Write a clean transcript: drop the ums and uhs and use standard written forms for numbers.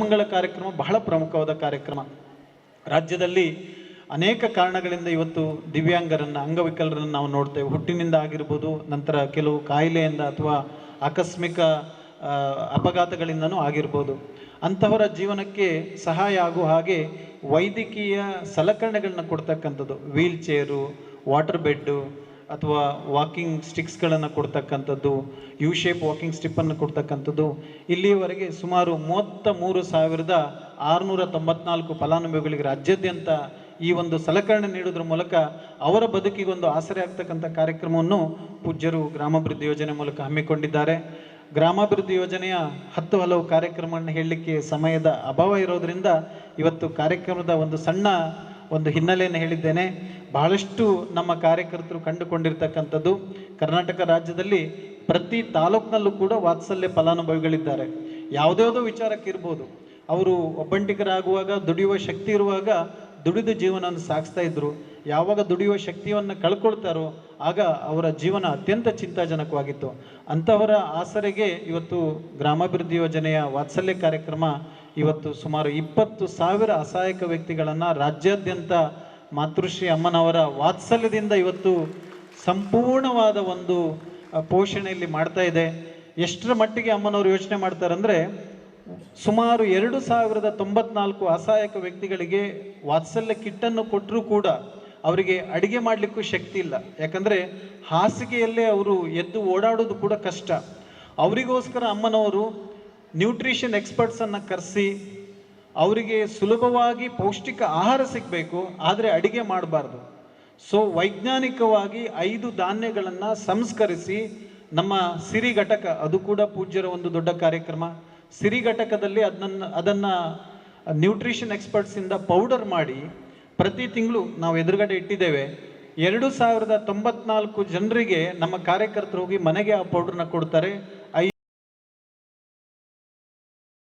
ಜನಮಂಗಳ ಕಾರ್ಯಕ್ರಮ ಬಹಳ ಪ್ರಮುಖವಾದ ಕಾರ್ಯಕ್ರಮ. ರಾಜ್ಯದಲ್ಲಿ ಅನೇಕ ಕಾರಣಗಳಿಂದ ಇವತ್ತು ದಿವ್ಯಾಂಗರನ್ನು, ಅಂಗವಿಕಲರನ್ನು ನಾವು ನೋಡ್ತೇವೆ. ಹುಟ್ಟಿನಿಂದ ಆಗಿರ್ಬೋದು, ನಂತರ ಕೆಲವು ಕಾಯಿಲೆಯಿಂದ ಅಥವಾ ಆಕಸ್ಮಿಕ ಅಪಘಾತಗಳಿಂದನೂ ಆಗಿರ್ಬೋದು. ಅಂಥವರ ಜೀವನಕ್ಕೆ ಸಹಾಯ ಆಗುವ ಹಾಗೆ ವೈದ್ಯಕೀಯ ಸಲಕರಣೆಗಳನ್ನ ಕೊಡ್ತಕ್ಕಂಥದ್ದು, ವೀಲ್ ಚೇರು, ವಾಟರ್ ಬೆಡ್ಡು ಅಥವಾ ವಾಕಿಂಗ್ ಸ್ಟಿಕ್ಸ್ಗಳನ್ನು ಕೊಡ್ತಕ್ಕಂಥದ್ದು, ಯು ಶೇಪ್ ವಾಕಿಂಗ್ ಸ್ಟಿಪ್ಪನ್ನು ಕೊಡ್ತಕ್ಕಂಥದ್ದು. ಇಲ್ಲಿಯವರೆಗೆ ಸುಮಾರು 33,694 ಫಲಾನುಭವಿಗಳಿಗೆ ರಾಜ್ಯಾದ್ಯಂತ ಈ ಒಂದು ಸಲಕರಣೆ ನೀಡುವುದರ ಮೂಲಕ ಅವರ ಬದುಕಿಗೊಂದು ಆಸರೆ ಆಗ್ತಕ್ಕಂಥ ಕಾರ್ಯಕ್ರಮವನ್ನು ಪೂಜ್ಯರು ಗ್ರಾಮಾಭಿವೃದ್ಧಿ ಯೋಜನೆ ಮೂಲಕ ಹಮ್ಮಿಕೊಂಡಿದ್ದಾರೆ. ಗ್ರಾಮಾಭಿವೃದ್ಧಿ ಯೋಜನೆಯ 10 ಹಲವು ಕಾರ್ಯಕ್ರಮಗಳನ್ನು ಹೇಳಲಿಕ್ಕೆ ಸಮಯದ ಅಭಾವ ಇರೋದರಿಂದ ಇವತ್ತು ಕಾರ್ಯಕ್ರಮದ ಒಂದು ಸಣ್ಣ ಹಿನ್ನೆಲೆಯನ್ನು ಹೇಳಿದ್ದೇನೆ. ಬಹಳಷ್ಟು ನಮ್ಮ ಕಾರ್ಯಕರ್ತರು ಕಂಡುಕೊಂಡಿರ್ತಕ್ಕಂಥದ್ದು, ಕರ್ನಾಟಕ ರಾಜ್ಯದಲ್ಲಿ ಪ್ರತಿ ತಾಲೂಕಿನಲ್ಲೂ ಕೂಡ ವಾತ್ಸಲ್ಯ ಫಲಾನುಭವಿಗಳಿದ್ದಾರೆ. ಯಾವುದ್ಯಾವುದೋ ವಿಚಾರಕ್ಕೆ ಇರ್ಬೋದು, ಅವರು ಒಬ್ಬಂಟಿಗರಾಗುವಾಗ ದುಡಿಯುವ ಶಕ್ತಿ ಇರುವಾಗ ದುಡಿದು ಜೀವನವನ್ನು ಸಾಗಿಸ್ತಾ ಇದ್ರು. ಯಾವಾಗ ದುಡಿಯುವ ಶಕ್ತಿಯನ್ನು ಕಳ್ಕೊಳ್ತಾರೋ ಆಗ ಅವರ ಜೀವನ ಅತ್ಯಂತ ಚಿಂತಾಜನಕವಾಗಿತ್ತು. ಅಂಥವರ ಆಸರೆಗೆ ಇವತ್ತು ಗ್ರಾಮಾಭಿವೃದ್ಧಿ ಯೋಜನೆಯ ವಾತ್ಸಲ್ಯ ಕಾರ್ಯಕ್ರಮ ಇವತ್ತು ಸುಮಾರು 20,000 ಅಸಹಾಯಕ ವ್ಯಕ್ತಿಗಳನ್ನು ರಾಜ್ಯಾದ್ಯಂತ ಮಾತೃಶ್ರೀ ಅಮ್ಮನವರ ವಾತ್ಸಲ್ಯದಿಂದ ಇವತ್ತು ಸಂಪೂರ್ಣವಾದ ಒಂದು ಪೋಷಣೆಯಲ್ಲಿ ಮಾಡ್ತಾ ಇದೆ. ಎಷ್ಟರ ಮಟ್ಟಿಗೆ ಅಮ್ಮನವರು ಯೋಚನೆ ಮಾಡ್ತಾರಂದರೆ, ಸುಮಾರು 2,094 ಅಸಹಾಯಕ ವ್ಯಕ್ತಿಗಳಿಗೆ ವಾತ್ಸಲ್ಯ ಕಿಟ್ಟನ್ನು ಕೊಟ್ಟರೂ ಕೂಡ ಅವರಿಗೆ ಅಡಿಗೆ ಮಾಡಲಿಕ್ಕೂ ಶಕ್ತಿ ಇಲ್ಲ. ಯಾಕಂದರೆ ಹಾಸಿಗೆಯಲ್ಲೇ ಅವರು ಎದ್ದು ಓಡಾಡೋದು ಕೂಡ ಕಷ್ಟ. ಅವರಿಗೋಸ್ಕರ ಅಮ್ಮನವರು ನ್ಯೂಟ್ರಿಷನ್ ಎಕ್ಸ್ಪರ್ಟ್ಸನ್ನು ಕರೆಸಿ ಅವರಿಗೆ ಸುಲಭವಾಗಿ ಪೌಷ್ಟಿಕ ಆಹಾರ ಸಿಗಬೇಕು, ಆದರೆ ಅಡಿಗೆ ಮಾಡಬಾರ್ದು. ಸೊ ವೈಜ್ಞಾನಿಕವಾಗಿ 5 ಧಾನ್ಯಗಳನ್ನು ಸಂಸ್ಕರಿಸಿ ನಮ್ಮ ಸಿರಿ ಘಟಕ, ಅದು ಕೂಡ ಪೂಜ್ಯರ ಒಂದು ದೊಡ್ಡ ಕಾರ್ಯಕ್ರಮ. ಸಿರಿ ಘಟಕದಲ್ಲಿ ಅದನ್ನು ನ್ಯೂಟ್ರಿಷನ್ ಎಕ್ಸ್ಪರ್ಟ್ಸಿಂದ ಪೌಡರ್ ಮಾಡಿ ಪ್ರತಿ ತಿಂಗಳು ನಾವು ಎದುರುಗಡೆ ಇಟ್ಟಿದ್ದೇವೆ. 2,094 ಜನರಿಗೆ ನಮ್ಮ ಕಾರ್ಯಕರ್ತರು ಹೋಗಿ ಮನೆಗೆ ಆ ಪೌಡರ್ನ ಕೊಡ್ತಾರೆ.